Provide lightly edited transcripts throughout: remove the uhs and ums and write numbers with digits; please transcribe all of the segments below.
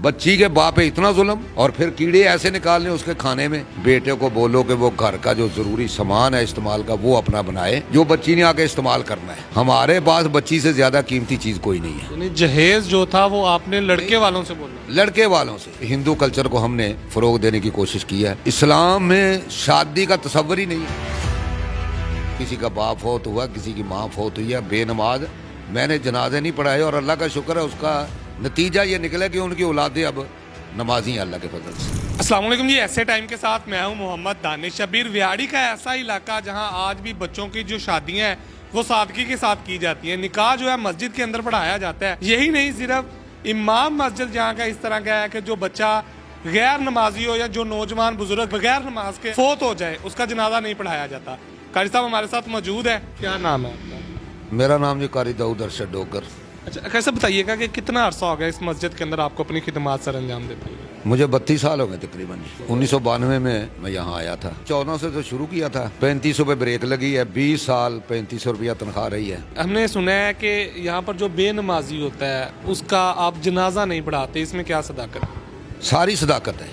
बच्ची के बाप पे इतना जुल्म, और फिर कीड़े ऐसे निकालने उसके खाने में। बेटे को बोलो कि वो घर का जो जरूरी सामान है इस्तेमाल का वो अपना बनाए, जो बच्ची ने आके इस्तेमाल करना है। हमारे पास बच्ची से ज्यादा कीमती चीज कोई नहीं है। यानी जहेज जो था वो आपने लड़के वालों से बोला? लड़के वालों से। हिंदू कल्चर को हमने फरोग देने की कोशिश की है। इस्लाम में शादी का तस्वर ही नहीं है। किसी का बाप फौत हुआ, किसी की माँ फौत हुई है, बेनमाज, मैंने जनाजे नहीं पढ़ाए, और अल्लाह का शुक्र है उसका नतीजा ये निकला कि उनकी औलादें अब नमाजी हैं अल्लाह के फजल से। अस्सलाम वालेकुम जी, ऐसे टाइम के साथ मैं हूं मोहम्मद दानिश शबीर। व्याड़ी का ऐसा इलाका जहां आज भी बच्चों की जो शादियां हैं वो सादगी के साथ की जाती हैं। निकाह जो है मस्जिद के अंदर पढ़ाया जाता है। यही नहीं, सिर्फ इमाम मस्जिद जहाँ का इस तरह का है कि जो बच्चा गैर नमाजी हो या जो नौजवान बुजुर्ग बगैर नमाज के फोत हो जाए उसका जनाजा नहीं पढ़ाया जाता। कारी साहब हमारे साथ मौजूद है। क्या नाम है आपका? मेरा नाम जी कारी दाऊद अरशद डोगर। अच्छा, कैसे बताइएगा कि कितना अरसा हो गया इस मस्जिद के अंदर आपको अपनी खिदमत सर अंजाम देते हुए? मुझे 32 साल हो गए तकरीबन। 1992 में मैं यहाँ आया था। 14 से तो शुरू किया था। 3500 पे ब्रेक लगी है। 20 साल 3500 रुपया तनख्वाह रही है। हमने सुना है कि यहाँ पर जो बेनमाजी होता है उसका आप जनाजा नहीं पढ़ाते, इसमें क्या सदाकत है? सारी सदाकत है,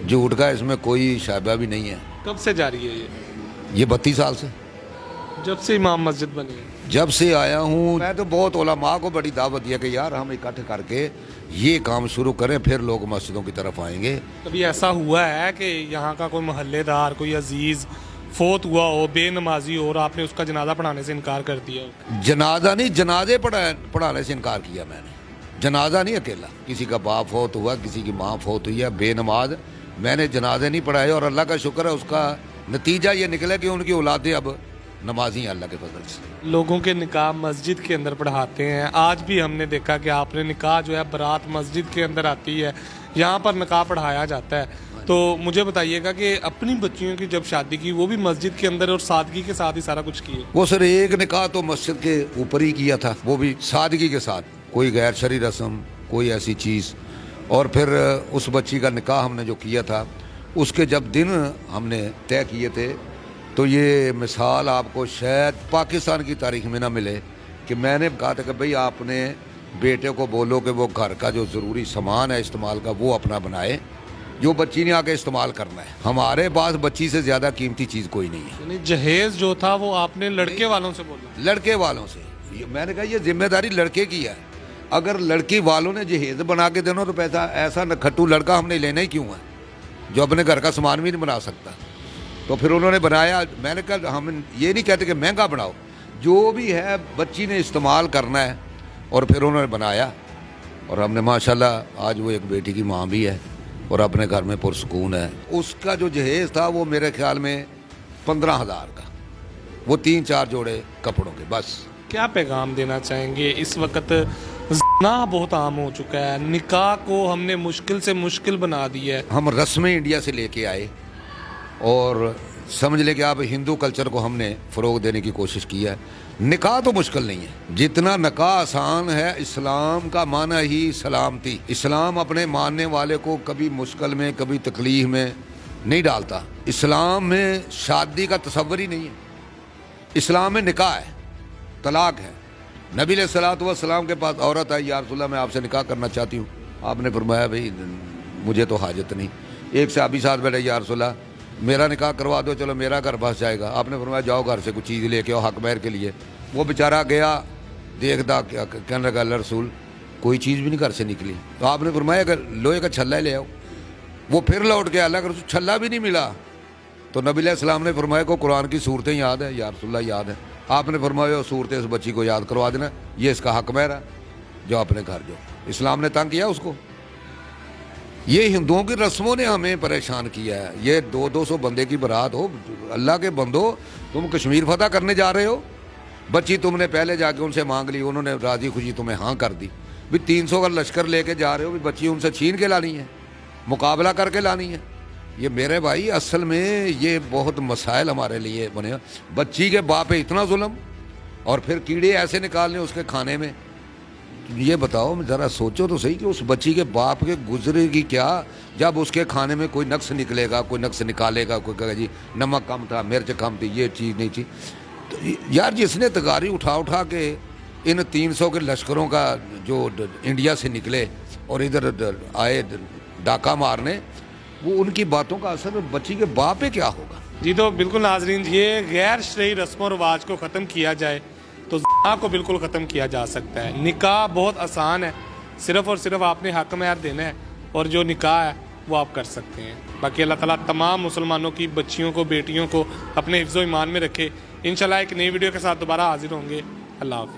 झूठ का इसमें कोई शायबा भी नहीं है। कब से जारी है ये 32 साल से, जब से इमाम मस्जिद बनी है? जब से आया हूँ। मैं तो बहुत उलमा को बड़ी दावत दिया कि यार हम इकट्ठे करके ये काम शुरू करें, फिर लोग मस्जिदों की तरफ आएंगे। कभी ऐसा हुआ है कि यहाँ का कोई मोहल्लेदार, कोई अजीज फोत हुआ हो, बेनमाजी हो, और आपने उसका जनाजा पढ़ाने से इनकार कर दिया हो? जनाजा नहीं, जनाजे पढ़ाने से इनकार किया मैंने। जनाजा नहीं अकेला, किसी का बाप फौत हुआ, किसी की माँ फौत हुई है, बेनमाज, मैंने जनाजे नहीं पढ़ाए, और अल्लाह का शुक्र है उसका नतीजा ये निकला कि उनकी औलादें अब नमाजी हैं अल्लाह के फजल से। लोगों के निकाह मस्जिद के अंदर पढ़ाते हैं। आज भी हमने देखा कि आपने निकाह जो है बारात मस्जिद के अंदर आती है, यहाँ पर निकाह पढ़ाया जाता है। तो मुझे बताइएगा कि अपनी बच्चियों की जब शादी की वो भी मस्जिद के अंदर और सादगी के साथ ही सारा कुछ किए? वो सर एक निकाह तो मस्जिद के ऊपर ही किया था, वो भी सादगी के साथ, कोई गैर शरई रस्म, कोई ऐसी चीज़। और फिर उस बच्ची का निकाह हमने जो किया था उसके जब दिन हमने तय किए थे, तो ये मिसाल आपको शायद पाकिस्तान की तारीख में ना मिले कि मैंने कहा था कि भाई आपने बेटे को बोलो कि वो घर का जो ज़रूरी सामान है इस्तेमाल का वो अपना बनाए, जो बच्ची ने आके इस्तेमाल करना है। हमारे पास बच्ची से ज़्यादा कीमती चीज़ कोई नहीं है। यानी जहेज जो था वो आपने लड़के वालों से बोला? लड़के वालों से। मैंने कहा ये जिम्मेदारी लड़के की है। अगर लड़की वालों ने जहेज बना के देना तो पैसा, ऐसा नखट्टू लड़का हमने लेना ही क्यों है जो अपने घर का सामान भी नहीं बना सकता। तो फिर उन्होंने बनाया। मैंने कहा हम ये नहीं कहते कि महंगा बनाओ, जो भी है बच्ची ने इस्तेमाल करना है, और फिर उन्होंने बनाया। और हमने माशाल्लाह आज वो एक बेटी की माँ भी है और अपने घर में पुरसकून है। उसका जो जहेज था वो मेरे ख्याल में 15,000 का, वो 3-4 जोड़े कपड़ों के, बस। क्या पैगाम देना चाहेंगे? इस वक्त ज़िना बहुत आम हो चुका है, निकाह को हमने मुश्किल से मुश्किल बना दिया है। हम रस्में इंडिया से लेके आए और समझ ले कि आप हिंदू कल्चर को हमने फ़रोग देने की कोशिश की है। निकाह तो मुश्किल नहीं है, जितना निकाह आसान है। इस्लाम का माना ही सलामती। इस्लाम अपने मानने वाले को कभी मुश्किल में, कभी तकलीफ में नहीं डालता। इस्लाम में शादी का तस्वर ही नहीं है। इस्लाम में निकाह है, तलाक है। नबी अलैहिस्सलातु वस्सलाम के पास औरत आई, या रसूलल्लाह मैं आपसे निकाह करना चाहती हूँ। आपने फरमाया भाई मुझे तो हाजत नहीं। एक सहाबी साथ बैठे, या रसूलल्लाह मेरा निकाह करवा दो, चलो मेरा घर बस जाएगा। आपने फरमाया जाओ घर से कुछ चीज़ लेके आओ हक महर के लिए। वो बेचारा गया, देखता क्या कहने लगा, अल्लाह रसूल कोई चीज़ भी नहीं घर से निकली। तो आपने फरमाया अगर लोहे का छल्ला ले आओ। वो फिर लौट गया, अल्लाह का रसूल छल्ला भी नहीं मिला। तो नबी अलैहिस्सलाम ने फरमाया को कुरान की सूरतें याद है? या रसूलल्लाह याद है। आपने फरमाया सूरतें इस बच्ची को याद करवा देना, ये इसका हक महर है, जो अपने घर जो। इस्लाम ने तंग किया उसको। ये हिंदुओं की रस्मों ने हमें परेशान किया है। ये 200-200 बंदे की बारात हो, अल्लाह के बंदो तुम कश्मीर फतह करने जा रहे हो। बच्ची तुमने पहले जाके उनसे मांग ली, उन्होंने राजी खुशी तुम्हें हाँ कर दी। भी 300 का लश्कर लेके जा रहे हो, भी बच्ची उनसे छीन के लानी है, मुकाबला करके लानी है। ये मेरे भाई असल में ये बहुत मसाइल हमारे लिए बने। बच्ची के बाप पे इतना जुल्म, और फिर कीड़े ऐसे निकालने उसके खाने में। ये बताओ, ज़रा सोचो तो सही कि उस बच्ची के बाप के गुजरेगी क्या जब उसके खाने में कोई नक्स निकलेगा, कोई नक्स निकालेगा, कोई कहेगा जी नमक कम था, मिर्च कम थी, ये चीज़ नहीं थी। तो यार जिसने तगारी उठा उठा के इन 300 के लश्करों का जो इंडिया से निकले और इधर आए डाका मारने, वो उनकी बातों का असर बच्ची के बाप पे क्या होगा। जी तो बिल्कुल नाजरीन, ये गैर शरई रस्म और रिवाज को ख़त्म किया जाए तो ज़िना को बिल्कुल ख़त्म किया जा सकता है। निकाह बहुत आसान है, सिर्फ़ और सिर्फ आपने हक महर देना है और जो निकाह है वो आप कर सकते हैं। बाकी अल्लाह ताला तमाम मुसलमानों की बच्चियों को, बेटियों को अपने हिफ्ज़ व ईमान में रखे। इंशाल्लाह एक नई वीडियो के साथ दोबारा हाजिर होंगे। अल्लाह हाफ़िज़।